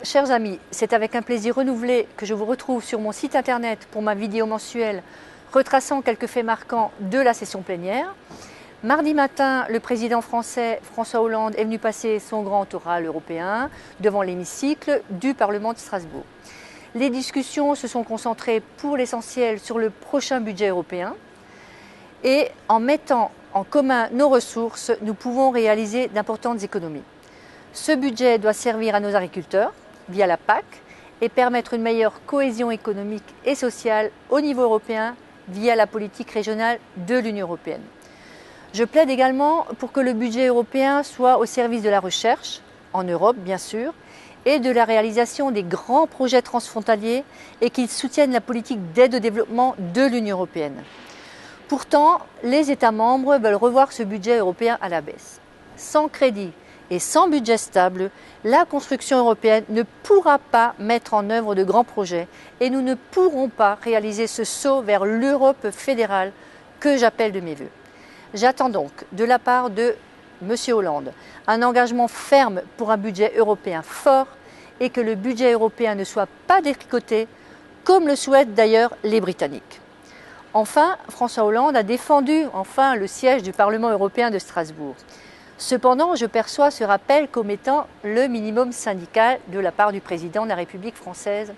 chers amis, c'est avec un plaisir renouvelé que je vous retrouve sur mon site internet pour ma vidéo mensuelle retraçant quelques faits marquants de la session plénière. Mardi matin, le président français François Hollande est venu passer son grand oral européen devant l'hémicycle du Parlement de Strasbourg. Les discussions se sont concentrées pour l'essentiel sur le prochain budget européen et en mettant en commun nos ressources, nous pouvons réaliser d'importantes économies. Ce budget doit servir à nos agriculteurs via la PAC et permettre une meilleure cohésion économique et sociale au niveau européen via la politique régionale de l'Union européenne. Je plaide également pour que le budget européen soit au service de la recherche, en Europe bien sûr, et de la réalisation des grands projets transfrontaliers et qu'il soutienne la politique d'aide au développement de l'Union européenne. Pourtant, les États membres veulent revoir ce budget européen à la baisse. Sans crédit et sans budget stable, la construction européenne ne pourra pas mettre en œuvre de grands projets et nous ne pourrons pas réaliser ce saut vers l'Europe fédérale que j'appelle de mes vœux. J'attends donc de la part de M. Hollande un engagement ferme pour un budget européen fort et que le budget européen ne soit pas détricoté comme le souhaitent d'ailleurs les Britanniques. Enfin, François Hollande a défendu le siège du Parlement européen de Strasbourg. Cependant, je perçois ce rappel comme étant le minimum syndical de la part du président de la République française,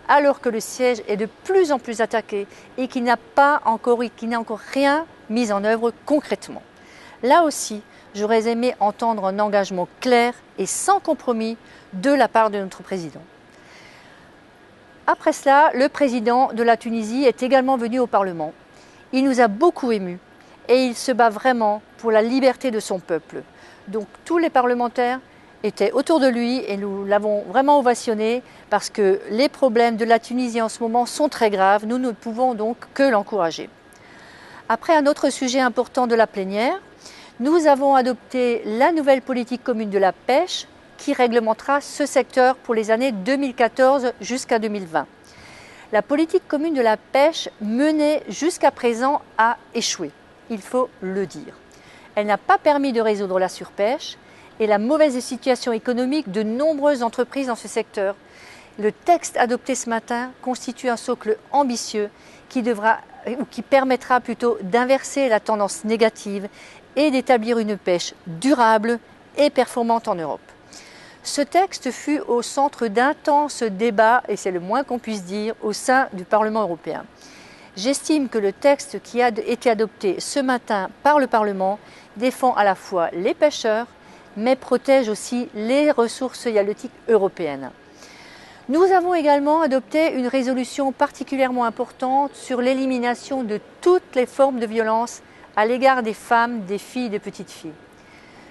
alors que le siège est de plus en plus attaqué et qu'il n'a encore rien mis en œuvre concrètement. Là aussi, j'aurais aimé entendre un engagement clair et sans compromis de la part de notre président. Après cela, le président de la Tunisie est également venu au Parlement. Il nous a beaucoup émus et il se bat vraiment pour la liberté de son peuple. Donc tous les parlementaires étaient autour de lui et nous l'avons vraiment ovationné parce que les problèmes de la Tunisie en ce moment sont très graves. Nous ne pouvons donc que l'encourager. Après un autre sujet important de la plénière, nous avons adopté la nouvelle politique commune de la pêche qui réglementera ce secteur pour les années 2014 jusqu'à 2020. La politique commune de la pêche menée jusqu'à présent a échoué, il faut le dire. Elle n'a pas permis de résoudre la surpêche et la mauvaise situation économique de nombreuses entreprises dans ce secteur. Le texte adopté ce matin constitue un socle ambitieux qui permettra plutôt d'inverser la tendance négative et d'établir une pêche durable et performante en Europe. Ce texte fut au centre d'intenses débats, et c'est le moins qu'on puisse dire, au sein du Parlement européen. J'estime que le texte qui a été adopté ce matin par le Parlement défend à la fois les pêcheurs, mais protège aussi les ressources halieutiques européennes. Nous avons également adopté une résolution particulièrement importante sur l'élimination de toutes les formes de violence à l'égard des femmes, des filles et des petites filles.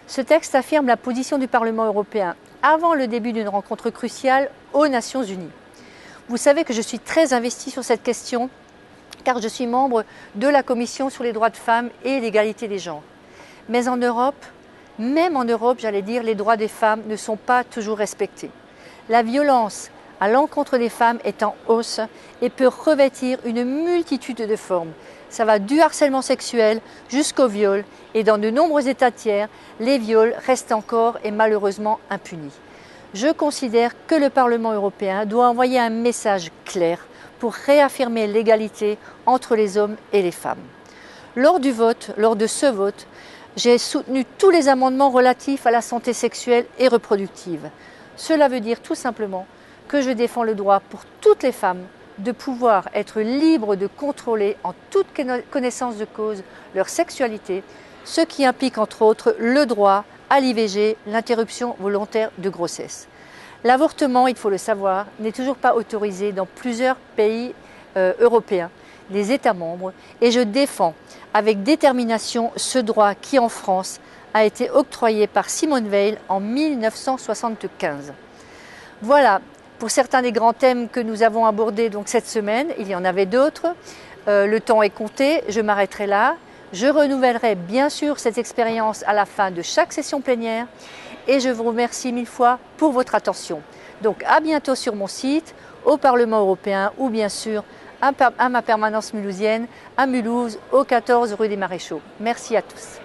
Ce texte affirme la position du Parlement européen avant le début d'une rencontre cruciale aux Nations Unies. Vous savez que je suis très investie sur cette question car je suis membre de la Commission sur les droits de femmes et l'égalité des genres. Mais en Europe, même en Europe, j'allais dire, les droits des femmes ne sont pas toujours respectés. La violence à l'encontre des femmes est en hausse et peut revêtir une multitude de formes. Ça va du harcèlement sexuel jusqu'au viol et dans de nombreux États tiers, les viols restent encore et malheureusement impunis. Je considère que le Parlement européen doit envoyer un message clair pour réaffirmer l'égalité entre les hommes et les femmes. Lors de ce vote, j'ai soutenu tous les amendements relatifs à la santé sexuelle et reproductive. Cela veut dire tout simplement que je défends le droit pour toutes les femmes de pouvoir être libres de contrôler en toute connaissance de cause leur sexualité, ce qui implique entre autres le droit à l'IVG, l'interruption volontaire de grossesse. L'avortement, il faut le savoir, n'est toujours pas autorisé dans plusieurs pays européens, les États membres, et je défends avec détermination ce droit qui en France a été octroyé par Simone Veil en 1975. Voilà pour certains des grands thèmes que nous avons abordés donc cette semaine. Il y en avait d'autres. Le temps est compté, je m'arrêterai là. Je renouvellerai bien sûr cette expérience à la fin de chaque session plénière et je vous remercie mille fois pour votre attention. Donc à bientôt sur mon site, au Parlement européen ou bien sûr à ma permanence mulhousienne à Mulhouse, au 14 rue des Maréchaux. Merci à tous.